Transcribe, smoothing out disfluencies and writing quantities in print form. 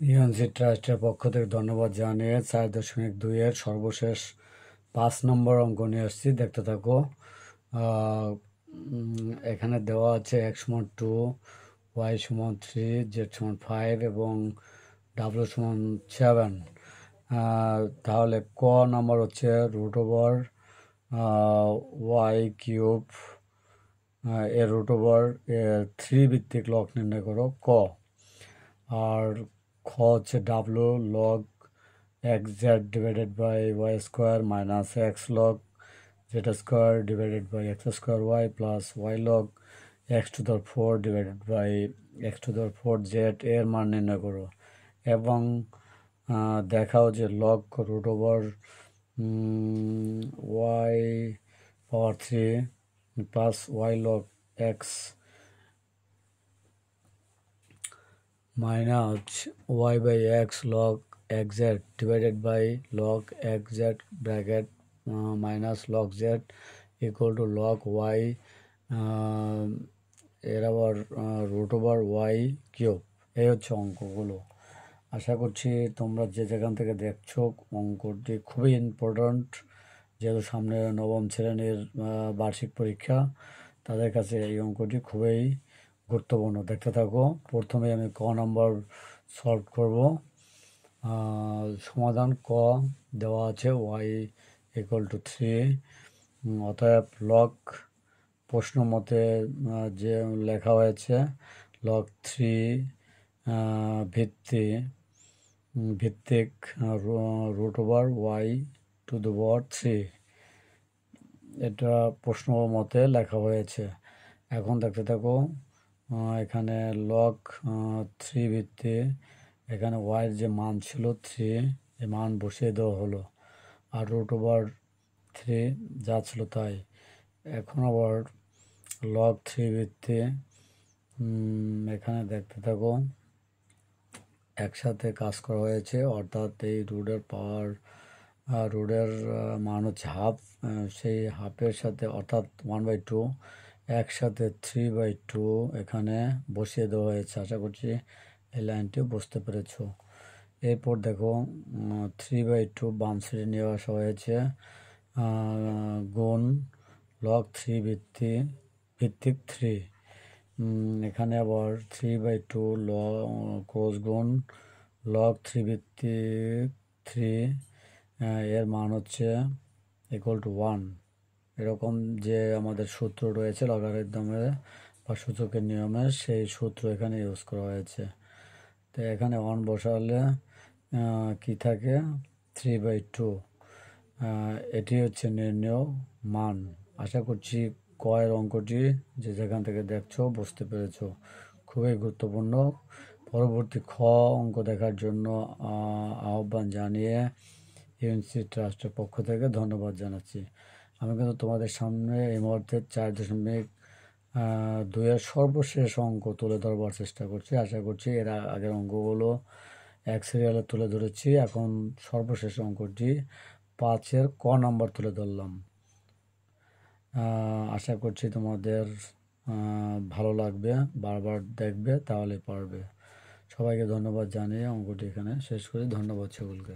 UNC ট্রাস্টের পক্ষ থেকে ধন্যবাদ জানিয়ে 4.2-এর সর্বশেষ 5 নম্বর অঙ্ক নিয়ে আসছি, দেখতে থাকো। এখানে দেওয়া আছে x=2, y=3, z=5 এবং w=7। তাহলে ক নাম্বার হচ্ছে √y³ এর √3 ভিত্তিক লগ নির্ণয় করো ক। আর খ হচ্ছে W log xz divided by Y square minus X log Z square divided by X square Y plus Y log x⁴ divided by x⁴z এর মান নির্ণয় করো এবং দেখাও যে log y³ plus Y log x minus Y by X log xz divided by log xz bracket minus log z equal to log Y এর আবার √y³। এই হচ্ছে অঙ্কগুলো। আশা করছি তোমরা যে যেখান থেকে দেখছো অঙ্কটি খুবই ইম্পর্ট্যান্ট, যেহেতু সামনে নবম শ্রেণীর বার্ষিক পরীক্ষা, তাদের কাছে এই অঙ্কটি খুবই গুরুত্বপূর্ণ। দেখতে থাকো। প্রথমে আমি ক নম্বর সলভ করব। সমাধান ক দেওয়া আছে y=3, অতএব লগ প্রশ্ন মতে যে লেখা হয়েছে লগ 3 ভিত্তিক √y⁴ এটা প্রশ্ন মতে লেখা হয়েছে। এখন দেখতে থাকো। এখানে লগ 3 ভিত্তিক, এখানে ওয়াইয়ের যে মান ছিল 3, এই মান বসিয়ে দেওয়া হলো, আর √3 যা ছিল তাই। এখন আবার লগ 3 ভিত্তিক, এখানে দেখতে থাকো একসাথে কাজ করা হয়েছে, অর্থাৎ এই রুটের মান হচ্ছে হাফ, সেই হাফের সাথে অর্থাৎ 1/2 একসাথে 3/2 এখানে বসিয়ে দেওয়া হয়েছে। আশা করছি এই লাইনটি বুঝতে পেরেছ। এরপর দেখো 3/2 বাম সাইডে নিয়ে আসা হয়েছে, গুণ লগ 3 ভিত্তিক 3, এখানে আবার 3/2 ক্রস গুণ লগ 3 ভিত্তিক 3, এর মান হচ্ছে ইকুয়াল টু 1। এরকম যে আমাদের সূত্র রয়েছে লগারিদমের বা সূচকের নিয়মের, সেই সূত্র এখানে ইউজ করা হয়েছে। তো এখানে 1 বসালে কি থাকে 3/2, এটি হচ্ছে নির্ণেয় মান। আশা করছি কয়ের অঙ্কটি যে যেখান থেকে দেখছো বুঝতে পেরেছো, খুবই গুরুত্বপূর্ণ। পরবর্তী খ অঙ্ক দেখার জন্য আহ্বান জানিয়ে ইউএনসি ট্রাস্টের পক্ষ থেকে ধন্যবাদ জানাচ্ছি। আমি কিন্তু তোমাদের সামনে এই মুহূর্তে 4.2-এর সর্বশেষ অঙ্ক তুলে ধরবার চেষ্টা করছি। আশা করছি এর আগের অঙ্কগুলো এক সিরিয়ালে তুলে ধরেছি, এখন সর্বশেষ অঙ্কটি 5-এর ক নাম্বার তুলে ধরলাম। আশা করছি তোমাদের ভালো লাগবে, বারবার দেখবে, তাহলে পারবে। সবাইকে ধন্যবাদ জানিয়ে অঙ্কটি এখানে শেষ করি। ধন্যবাদ সকলকে।